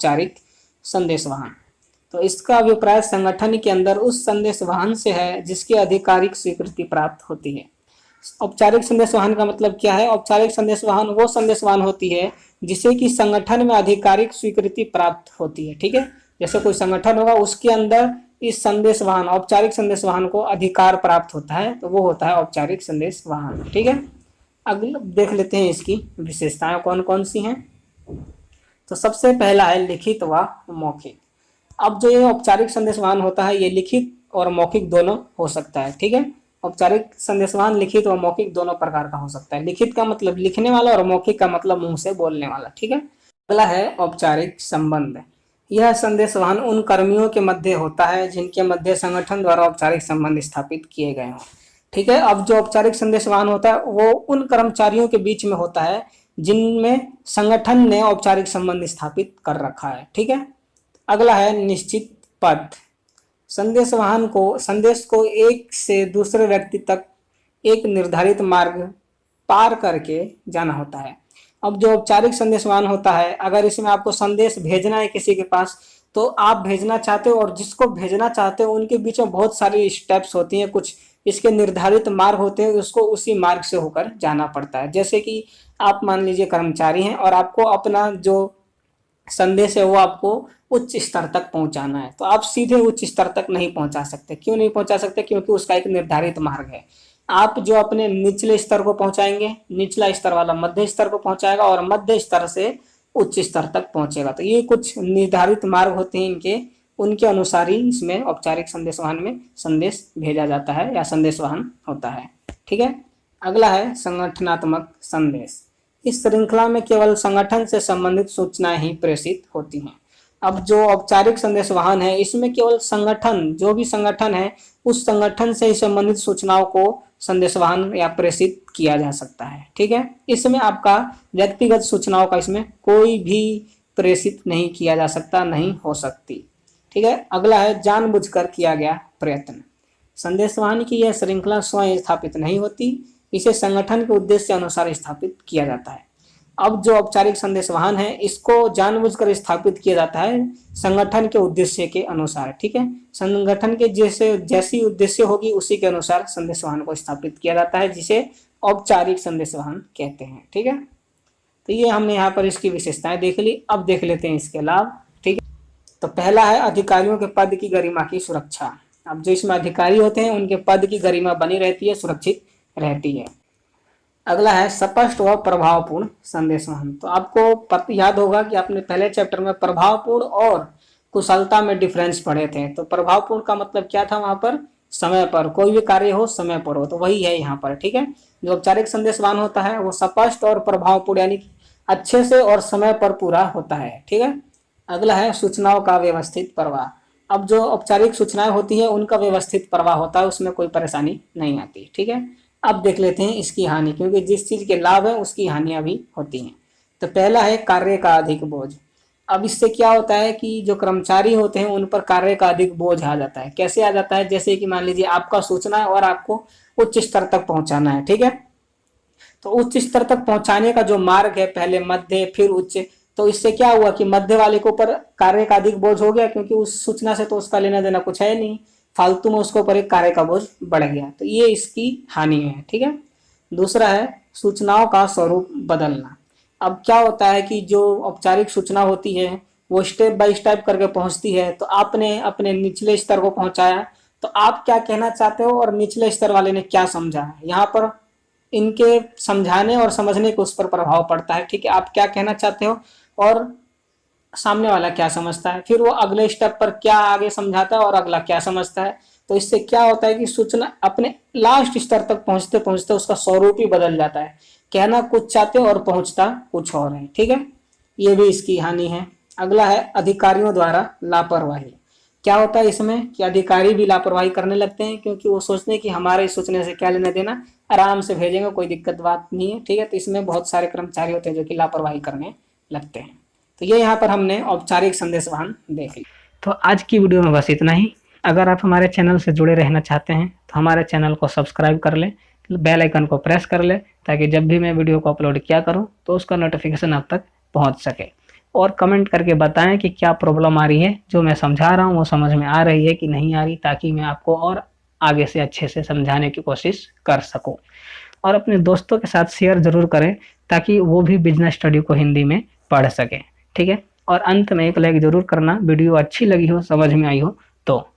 औपचारिक संदेश वाहन। तो इसका अभिप्राय संगठन के अंदर उस संदेश वाहन से है जिसकी आधिकारिक स्वीकृति प्राप्त होती है। औपचारिक संदेश वाहन का मतलब क्या है? औपचारिक संदेश वाहन वो संदेश वाहन होती है जिसे कि संगठन में आधिकारिक स्वीकृति प्राप्त होती है। ठीक है, जैसे कोई संगठन होगा उसके अंदर इस संदेश वाहन, औपचारिक संदेश वाहन को अधिकार प्राप्त होता है, तो वो होता है औपचारिक संदेश वाहन। ठीक है, अगले देख लेते हैं इसकी विशेषताएं कौन कौन सी हैं। तो सबसे पहला है लिखित व मौखिक। अब जो ये औपचारिक संदेश वाहन होता है ये लिखित और मौखिक दोनों हो सकता है। ठीक है, औपचारिक संदेश वाहन लिखित और मौखिक दोनों प्रकार का हो सकता है। लिखित का मतलब लिखने वाला और मौखिक का मतलब मुंह से बोलने वाला। ठीक है, अगला है औपचारिक संबंध। यह संदेश वाहन उन कर्मियों के मध्य होता है जिनके मध्य संगठन द्वारा औपचारिक संबंध स्थापित किए गए हों। ठीक है, अब जो औपचारिक संदेश वाहन होता है वो उन कर्मचारियों के बीच में होता है जिनमें संगठन ने औपचारिक संबंध स्थापित कर रखा है। ठीक है, अगला है निश्चित पद। संदेश वाहन को संदेश को एक से दूसरे व्यक्ति तक एक निर्धारित मार्ग पार करके जाना होता है। अब जो औपचारिक संदेश वाहन होता है, अगर इसमें आपको संदेश भेजना है किसी के पास, तो आप भेजना चाहते हो और जिसको भेजना चाहते हो उनके बीच में बहुत सारी स्टेप्स होती हैं, कुछ इसके निर्धारित मार्ग होते हैं, उसको उसी मार्ग से होकर जाना पड़ता है। जैसे कि आप मान लीजिए कर्मचारी हैं और आपको अपना जो संदेश है वो आपको उच्च स्तर तक पहुंचाना है, तो आप सीधे उच्च स्तर तक नहीं पहुंचा सकते। क्यों नहीं पहुंचा सकते? क्योंकि उसका एक निर्धारित मार्ग है। आप जो अपने निचले स्तर को पहुंचाएंगे, निचला स्तर वाला मध्य स्तर को पहुंचाएगा और मध्य स्तर से उच्च स्तर तक पहुंचेगा। तो ये कुछ निर्धारित मार्ग होते हैं इनके, उनके अनुसार ही इसमें औपचारिक संदेश वाहन में संदेश भेजा जाता है या संदेश वाहन होता है। ठीक है, अगला है संगठनात्मक संदेश। इस श्रृंखला में केवल संगठन से संबंधित सूचनाएं ही प्रेषित होती हैं। अब जो औपचारिक संदेश वाहन है इसमें केवल संगठन, जो भी संगठन है उस संगठन से ही संबंधित सूचनाओं को संदेश वाहन या प्रेषित किया जा सकता है। ठीक है, इसमें आपका व्यक्तिगत सूचनाओं का इसमें कोई भी प्रेषित नहीं किया जा सकता, नहीं हो सकती। ठीक है, अगला है जानबूझकर किया गया प्रयत्न। संदेश वाहन की यह श्रृंखला स्वयं स्थापित नहीं होती, इसे संगठन के उद्देश्य अनुसार स्थापित किया जाता है। अब जो औपचारिक संदेश वाहन है इसको जानबूझकर स्थापित किया जाता है संगठन के उद्देश्य के अनुसार। ठीक है, संगठन के जैसी उद्देश्य होगी उसी के अनुसार संदेश वाहन को स्थापित किया जाता है, जिसे औपचारिक संदेश वाहन कहते हैं। ठीक है, तो ये हमने यहाँ पर इसकी विशेषताएं देख ली। अब देख लेते हैं इसके लाभ। ठीक है, तो पहला है अधिकारियों के पद की गरिमा की सुरक्षा। अब जो इसमें अधिकारी होते हैं उनके पद की गरिमा बनी रहती है, सुरक्षित रहती है। अगला है स्पष्ट व प्रभावपूर्ण संदेश वाहन। तो आपको याद होगा कि आपने पहले चैप्टर में प्रभावपूर्ण और कुशलता में डिफरेंस पढ़े थे। तो प्रभावपूर्ण का मतलब क्या था? वहां पर समय पर, कोई भी कार्य हो समय पर हो, तो वही है यहाँ पर। ठीक है, जो औपचारिक संदेश वाहन होता है वो स्पष्ट और प्रभावपूर्ण यानी कि अच्छे से और समय पर पूरा होता है। ठीक है, अगला है सूचनाओं का व्यवस्थित प्रवाह। अब जो औपचारिक सूचनाएं होती है उनका व्यवस्थित प्रवाह होता है, उसमें कोई परेशानी नहीं आती। ठीक है, अब देख लेते हैं इसकी हानि, क्योंकि जिस चीज के लाभ है उसकी हानियां भी होती हैं। तो पहला है कार्य का अधिक बोझ। अब इससे क्या होता है कि जो कर्मचारी होते हैं उन पर कार्य का अधिक बोझ आ जाता है। कैसे आ जाता है? जैसे कि मान लीजिए आपका सूचना है और आपको उच्च स्तर तक पहुंचाना है। ठीक है, तो उच्च स्तर तक पहुंचाने का जो मार्ग है, पहले मध्य फिर उच्च, तो इससे क्या हुआ कि मध्य वाले के ऊपर कार्य का अधिक बोझ हो गया, क्योंकि उस सूचना से तो उसका लेना देना कुछ है नहीं, फालतू में उसके ऊपर एक कार्य का बोझ बढ़ गया। तो ये इसकी हानि है। ठीक है, दूसरा है सूचनाओं का स्वरूप बदलना। अब क्या होता है कि जो औपचारिक सूचना होती है वो स्टेप बाय स्टेप करके पहुंचती है। तो आपने अपने निचले स्तर को पहुंचाया, तो आप क्या कहना चाहते हो और निचले स्तर वाले ने क्या समझा है, यहाँ पर इनके समझाने और समझने के उस पर प्रभाव पड़ता है। ठीक है, आप क्या कहना चाहते हो और सामने वाला क्या समझता है, फिर वो अगले स्टेप पर क्या आगे समझाता है और अगला क्या समझता है। तो इससे क्या होता है कि सूचना अपने लास्ट स्तर तक पहुंचते पहुंचते उसका स्वरूप ही बदल जाता है। कहना कुछ चाहते हो और पहुंचता कुछ और है। ठीक है, ये भी इसकी हानि है। अगला है अधिकारियों द्वारा लापरवाही। क्या होता है इसमें कि अधिकारी भी लापरवाही करने लगते हैं, क्योंकि वो सोचते हैं कि हमारे सोचने से क्या लेना देना, आराम से भेजेंगे, कोई दिक्कत बात नहीं है। ठीक है, तो इसमें बहुत सारे कर्मचारी होते हैं जो कि लापरवाही करने लगते हैं। तो ये यहाँ पर हमने औपचारिक संदेश वाहन देख ली। तो आज की वीडियो में बस इतना ही। अगर आप हमारे चैनल से जुड़े रहना चाहते हैं तो हमारे चैनल को सब्सक्राइब कर लें, बेल आइकन को प्रेस कर लें, ताकि जब भी मैं वीडियो को अपलोड किया करूं तो उसका नोटिफिकेशन आप तक पहुंच सके। और कमेंट करके बताएं कि क्या प्रॉब्लम आ रही है, जो मैं समझा रहा हूँ वो समझ में आ रही है कि नहीं आ रही, ताकि मैं आपको और आगे से अच्छे से समझाने की कोशिश कर सकूं। और अपने दोस्तों के साथ शेयर जरूर करें ताकि वो भी बिजनेस स्टडी को हिंदी में पढ़ सके। ठीक है, और अंत में एक लाइक जरूर करना, वीडियो अच्छी लगी हो, समझ में आई हो तो।